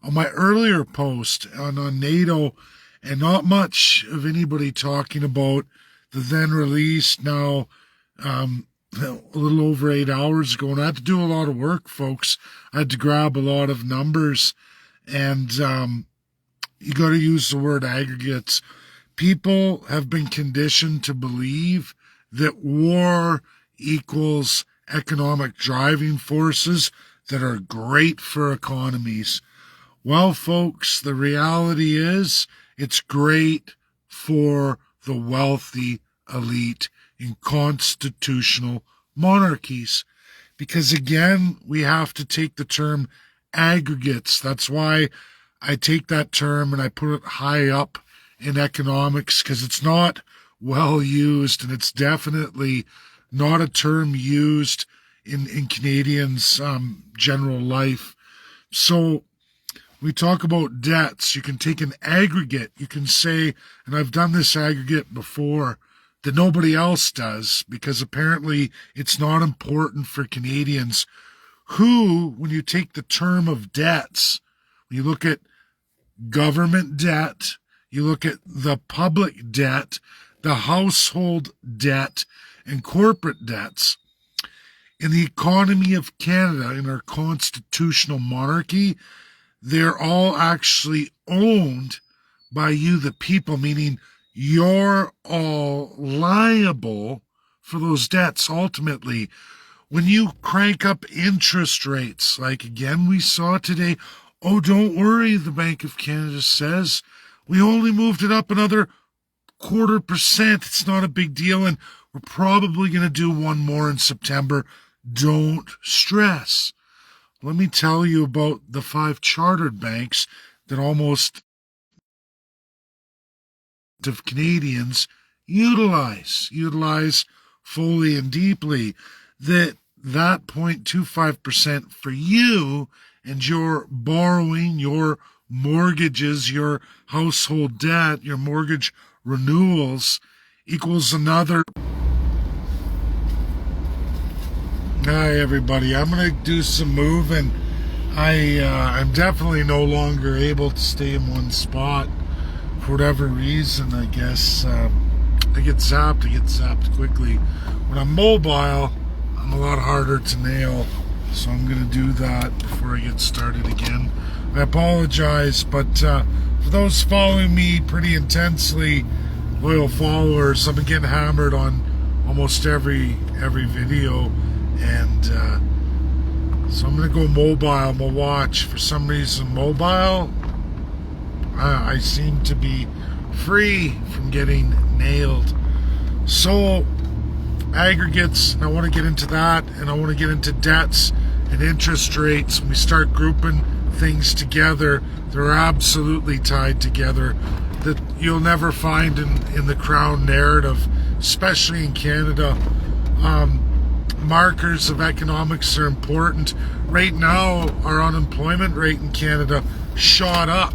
on my earlier post on NATO, and not much of anybody talking about the then release now a little over 8 hours ago. And I had to do a lot of work, folks. I had to grab a lot of numbers, and you got to use the word aggregates. People have been conditioned to believe that war equals economic driving forces that are great for economies. Well, folks, the reality is it's great for the wealthy elite in constitutional monarchies. Because again, we have to take the term aggregates. That's why I take that term and I put it high up in economics, because it's not well used, and it's definitely not a term used in Canadians' general life. So we talk about debts. You can take an aggregate. You can say, and I've done this aggregate before, that nobody else does, because apparently it's not important for Canadians. Who, when you take the term of debts, when you look at government debt, you look at the public debt, the household debt, and corporate debts. In the economy of Canada, in our constitutional monarchy, they're all actually owned by you, the people, meaning you're all liable for those debts ultimately. When you crank up interest rates, like again we saw today, oh, don't worry, the Bank of Canada says, we only moved it up another 0.25%. It's not a big deal, and we're probably going to do one more in September. Don't stress. Let me tell you about the 5 chartered banks that almost of Canadians utilize fully and deeply. That 0.25% for you and your borrowing, your mortgages, your household debt, your mortgage renewals equals another. Hi everybody, I'm going to do some moving. I'm definitely no longer able to stay in one spot for whatever reason. I guess I get zapped quickly. When I'm mobile, I'm a lot harder to nail, so I'm going to do that before I get started again. I apologize, but for those following me pretty intensely, loyal followers, I've been getting hammered on almost every video, and so I'm going to go mobile. My watch, for some reason, mobile, I seem to be free from getting nailed. So, aggregates, and I want to get into that, and I want to get into debts and interest rates. When we start grouping things together, they're absolutely tied together, that you'll never find in the Crown narrative, especially in Canada. Markers of economics are important. Right now, our unemployment rate in Canada shot up.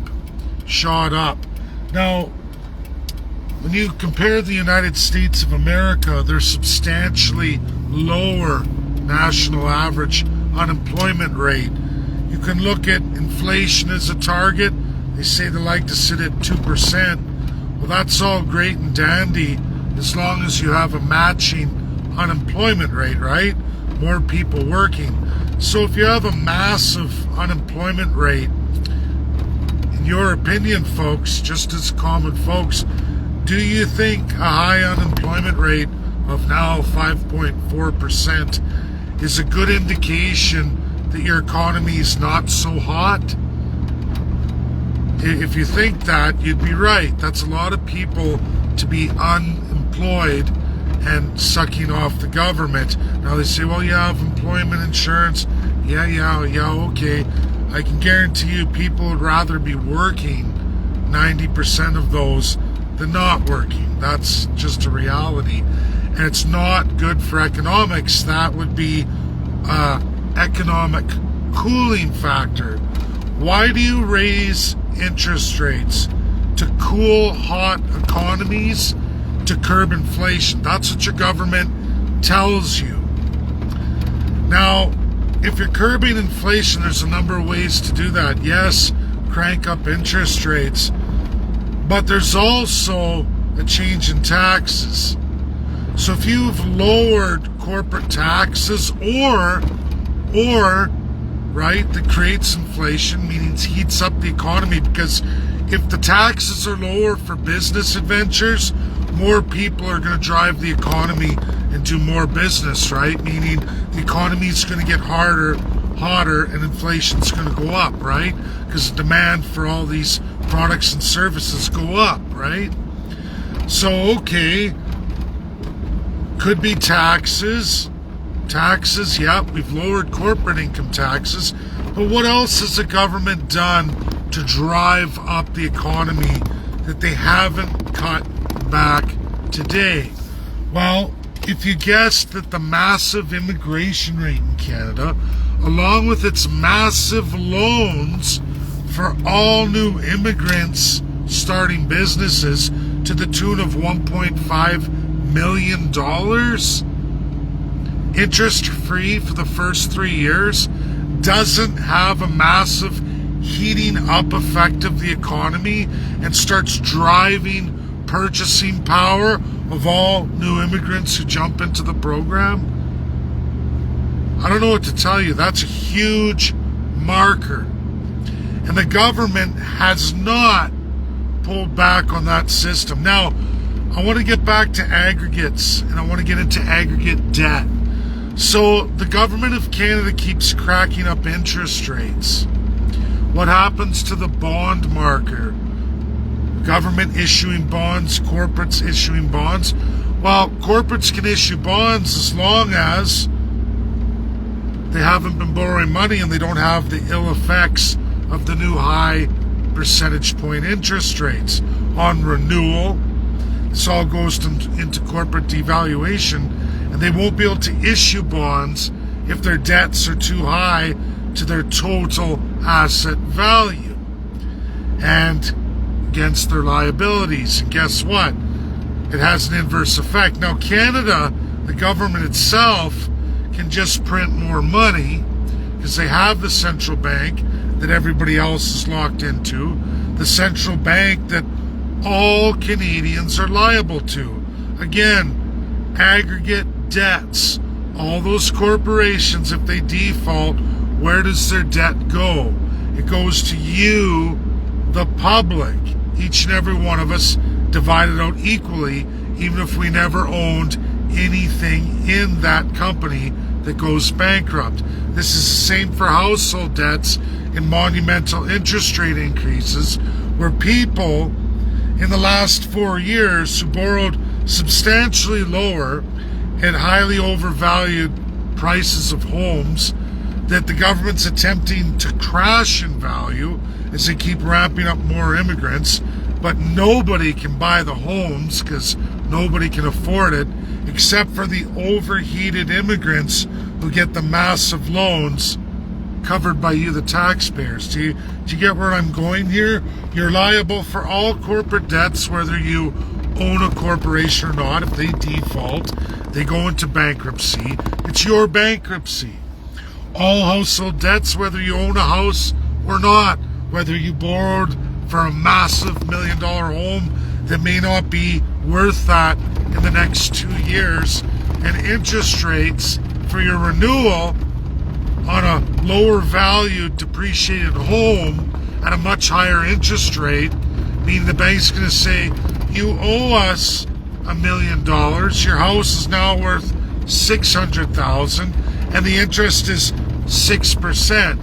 Now, when you compare the United States of America, there's substantially lower national average unemployment rate. You can look at inflation as a target. They say they like to sit at 2%. Well, that's all great and dandy as long as you have a matching unemployment rate, right? More people working. So if you have a massive unemployment rate, in your opinion, folks, just as common folks, do you think a high unemployment rate of now 5.4% is a good indication that your economy is not so hot? If you think that, you'd be right. That's a lot of people to be unemployed and sucking off the government. Now they say, well, you have employment insurance. Yeah, okay. I can guarantee you people would rather be working 90% of those than not working. That's just a reality. And it's not good for economics. That would be economic cooling factor. Why do you raise interest rates? To cool hot economies, to curb inflation. That's what your government tells you. Now, if you're curbing inflation, there's a number of ways to do that. Yes, crank up interest rates. But there's also a change in taxes. So if you've lowered corporate taxes or right, that creates inflation, meaning heats up the economy, because if the taxes are lower for business adventures, more people are going to drive the economy and do more business, right? Meaning the economy is going to get hotter, and inflation's going to go up, right? Because the demand for all these products and services go up, right? So, okay, could be taxes. Taxes, yeah, we've lowered corporate income taxes. But what else has the government done to drive up the economy that they haven't cut back today? Well, if you guessed that the massive immigration rate in Canada, along with its massive loans for all new immigrants starting businesses to the tune of $1.5 million, interest-free for the first 3 years, doesn't have a massive heating up effect of the economy and starts driving purchasing power of all new immigrants who jump into the program, I don't know what to tell you. That's a huge marker. And the government has not pulled back on that system. Now, I want to get back to aggregates, and I want to get into aggregate debt. So the government of Canada keeps cracking up interest rates. What happens to the bond market? Government issuing bonds, corporates issuing bonds. Well, corporates can issue bonds as long as they haven't been borrowing money and they don't have the ill effects of the new high percentage point interest rates. On renewal, this all goes into corporate devaluation, and they won't be able to issue bonds if their debts are too high to their total asset value and against their liabilities. And guess what? It has an inverse effect. Now, Canada, the government itself, can just print more money because they have the central bank that everybody else is locked into, the central bank that all Canadians are liable to. Again, aggregate debts. All those corporations, if they default, where does their debt go? It goes to you, the public. Each and every one of us divided out equally, even if we never owned anything in that company that goes bankrupt. This is the same for household debts and monumental interest rate increases, where people in the last 4 years who borrowed substantially lower and highly overvalued prices of homes that the government's attempting to crash in value as they keep ramping up more immigrants, but nobody can buy the homes because nobody can afford it except for the overheated immigrants who get the massive loans covered by you, the taxpayers. Do you get where I'm going here? You're liable for all corporate debts, whether you own a corporation or not. If they default, they go into bankruptcy. It's your bankruptcy. All household debts, whether you own a house or not, whether you borrowed for a massive $1 million home that may not be worth that in the next 2 years, and interest rates for your renewal on a lower value depreciated home at a much higher interest rate, meaning the bank's going to say, you owe us $1 million, your house is now worth $600,000, and the interest is 6%.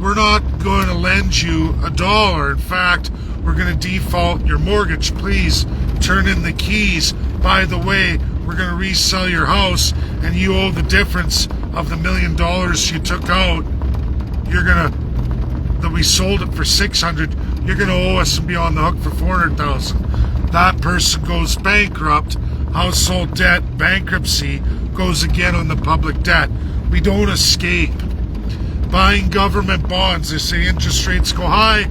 We're not going to lend you $1. In fact, we're going to default your mortgage. Please turn in the keys. By the way, we're going to resell your house, and you owe the difference of the $1 million you took out. That we sold it for $600,000. You're going to owe us and be on the hook for $400,000. That person goes bankrupt. Household debt, bankruptcy goes again on the public debt. We don't escape. Buying government bonds, they say interest rates go high.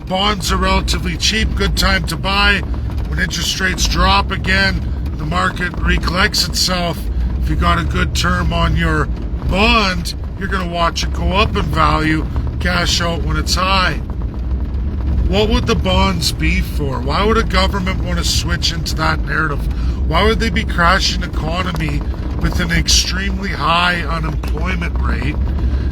Bonds are relatively cheap, good time to buy. When interest rates drop again, the market recollects itself. If you got a good term on your bond, you're going to watch it go up in value, cash out when it's high. what would the bonds be for? Why would a government want to switch into that narrative? Why would they be crashing the economy with an extremely high unemployment rate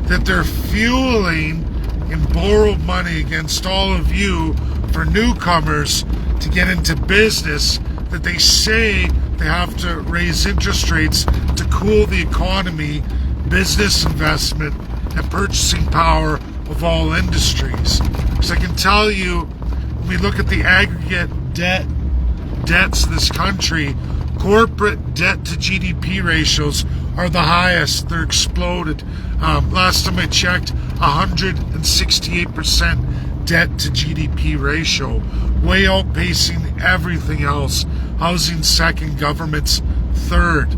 that they're fueling in borrowed money against all of you for newcomers to get into business, that they say they have to raise interest rates to cool the economy, business investment, and purchasing power of all industries? Because I can tell you, when we look at the aggregate debts of this country, corporate debt to GDP ratios are the highest. They're exploded. Last time I checked, 168% debt to GDP ratio, way outpacing everything else. Housing second, government's third.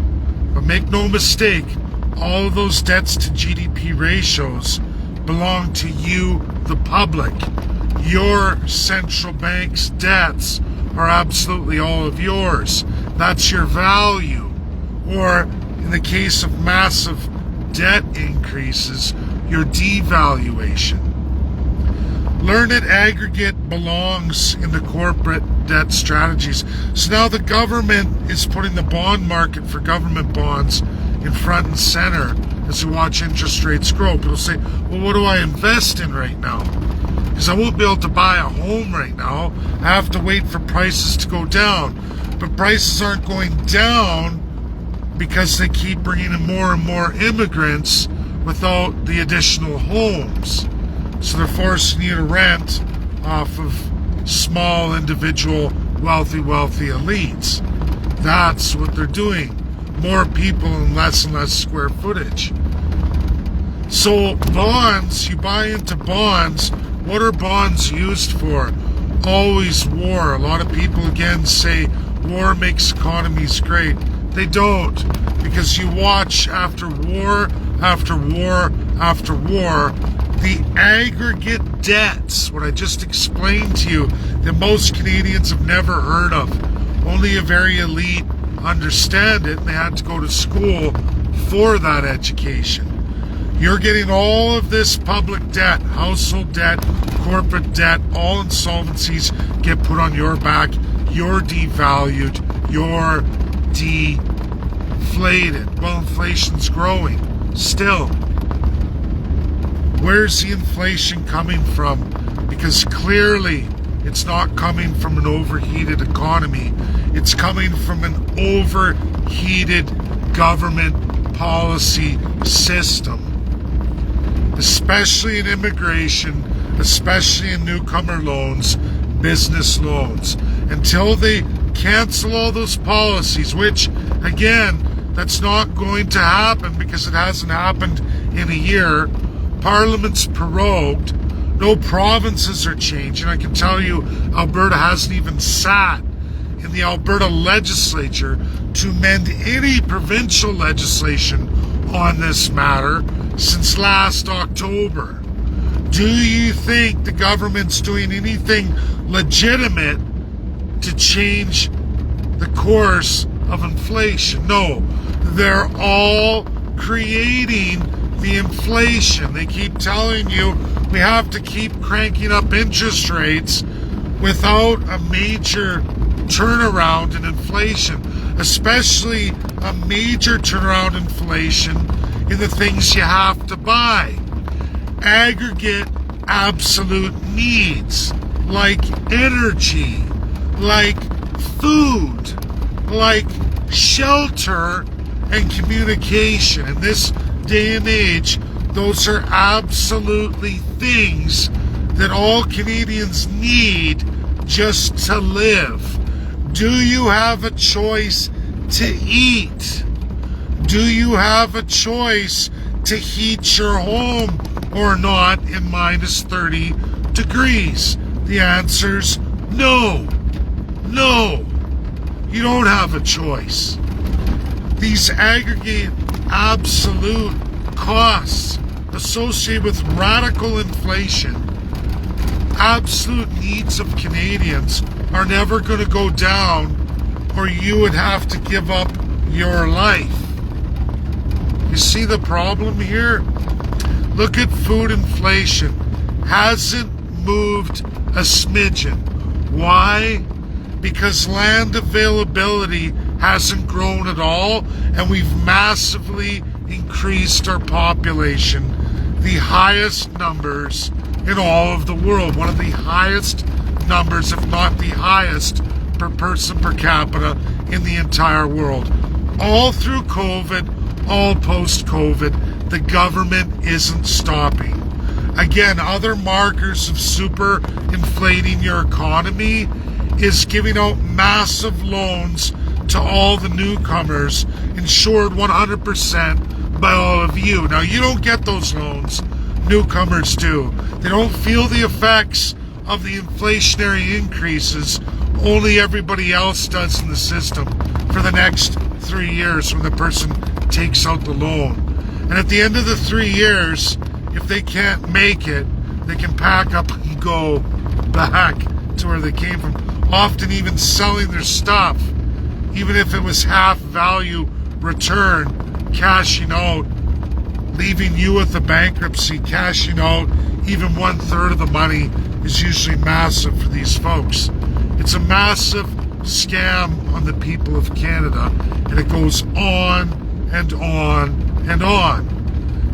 But make no mistake, all of those debts to GDP ratios belong to you, the public. Your central bank's debts are absolutely all of yours. That's your value. Or in the case of massive debt increases, your devaluation. Learned aggregate belongs in the corporate debt strategies. So now the government is putting the bond market for government bonds in front and center as we watch interest rates grow. People say, well, what do I invest in right now? Because I won't be able to buy a home right now. I have to wait for prices to go down. But prices aren't going down because they keep bringing in more and more immigrants without the additional homes. So they're forcing you to rent off of small, individual, wealthy elites. That's what they're doing. More people and less square footage. So bonds, you buy into bonds. What are bonds used for? Always war. A lot of people again say war makes economies great. They don't, because you watch after war, after war, after war, the aggregate debts, what I just explained to you, that most Canadians have never heard of. Only a very elite understand it, and they had to go to school for that education. You're getting all of this public debt, household debt, corporate debt, all insolvencies get put on your back. You're devalued. You're deflated. Well, inflation's growing still. Where's the inflation coming from? Because clearly it's not coming from an overheated economy. It's coming from an overheated government policy system. Especially in immigration, especially in newcomer loans, business loans. Until they cancel all those policies, which, again, that's not going to happen because it hasn't happened in a year. Parliament's prorogued. No provinces are changing. I can tell you, Alberta hasn't even sat in the Alberta legislature to amend any provincial legislation on this matter since last October. Do you think the government's doing anything legitimate to change the course of inflation? No. They're all creating the inflation. They keep telling you we have to keep cranking up interest rates without a major turnaround in inflation, especially a major turnaround in inflation in the things you have to buy. Aggregate absolute needs like energy, like food, like shelter and communication. In this day and age, those are absolutely things that all Canadians need just to live. Do you have a choice to eat? Do you have a choice to heat your home or not in minus 30 degrees? The answer's no. No. You don't have a choice. These aggregate absolute costs associated with radical inflation, absolute needs of Canadians are never going to go down, or you would have to give up your life. You see the problem here? Look at food inflation. Hasn't moved a smidgen. Why? Because land availability hasn't grown at all, and we've massively increased our population. The highest numbers in all of the world. One of the highest numbers, if not the highest, per person per capita in the entire world. All through COVID, all post-COVID, the government isn't stopping. Again, other markers of super inflating your economy is giving out massive loans to all the newcomers, insured 100% by all of you. Now, you don't get those loans. Newcomers do. They don't feel the effects of the inflationary increases. Only everybody else does in the system for the next 3 years when the person takes out the loan. And at the end of the 3 years, if they can't make it, they can pack up and go back to where they came from. Often even selling their stuff, even if it was half value return, cashing out, leaving you with the bankruptcy, cashing out even 1/3 of the money is usually massive for these folks. It's a massive scam on the people of Canada, and it goes on and on and on.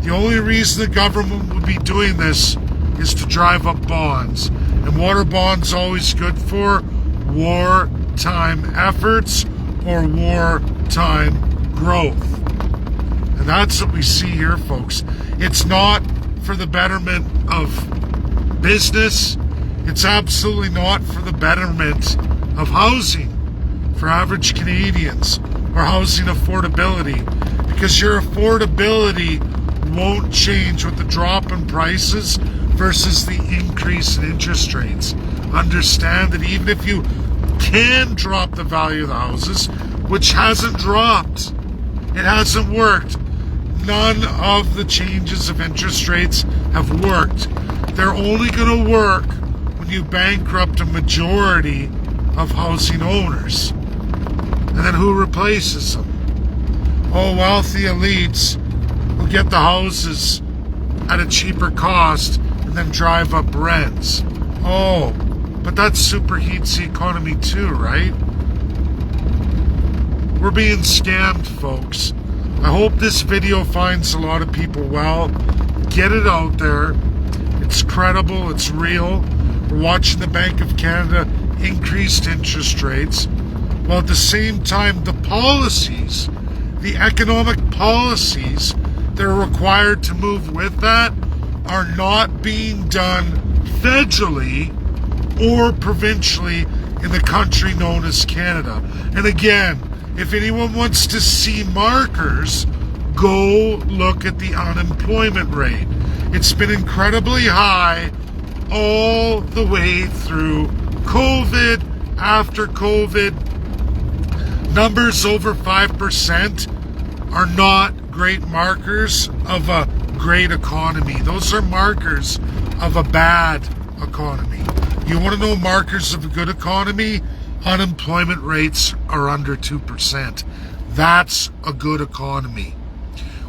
The only reason the government would be doing this is to drive up bonds. And what are bonds always good for? Wartime efforts or wartime growth. And that's what we see here, folks. It's not for the betterment of business. It's absolutely not for the betterment of housing for average Canadians or housing affordability, because your affordability won't change with the drop in prices versus the increase in interest rates. Understand that even if you can drop the value of the houses, which hasn't dropped, it hasn't worked. None of the changes of interest rates have worked. They're only going to work when you bankrupt a majority of housing owners. And then who replaces them? Oh, wealthy elites who get the houses at a cheaper cost and then drive up rents. Oh, but that superheats the economy too, right? We're being scammed, folks. I hope this video finds a lot of people well. Get it out there. It's credible, it's real. We're watching the Bank of Canada increased interest rates, while at the same time the policies, the economic policies that are required to move with that are not being done federally or provincially in the country known as Canada. And again, if anyone wants to see markers, go look at the unemployment rate. It's been incredibly high all the way through COVID. After COVID, numbers over 5% are not great markers of a great economy. Those are markers of a bad economy. You want to know markers of a good economy? Unemployment rates are under 2%. That's a good economy.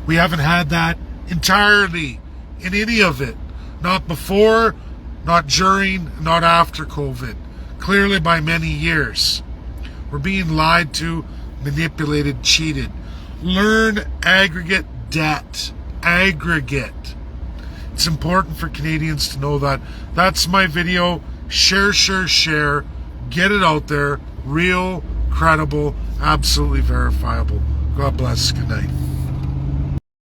We haven't had that entirely in any of it. Not before, not during, not after COVID. Clearly by many years. We're being lied to, manipulated, cheated. Learn aggregate debt. Aggregate. It's important for Canadians to know that. That's my video. Share, share, share. Get it out there. Real, credible, absolutely verifiable. God bless. Good night.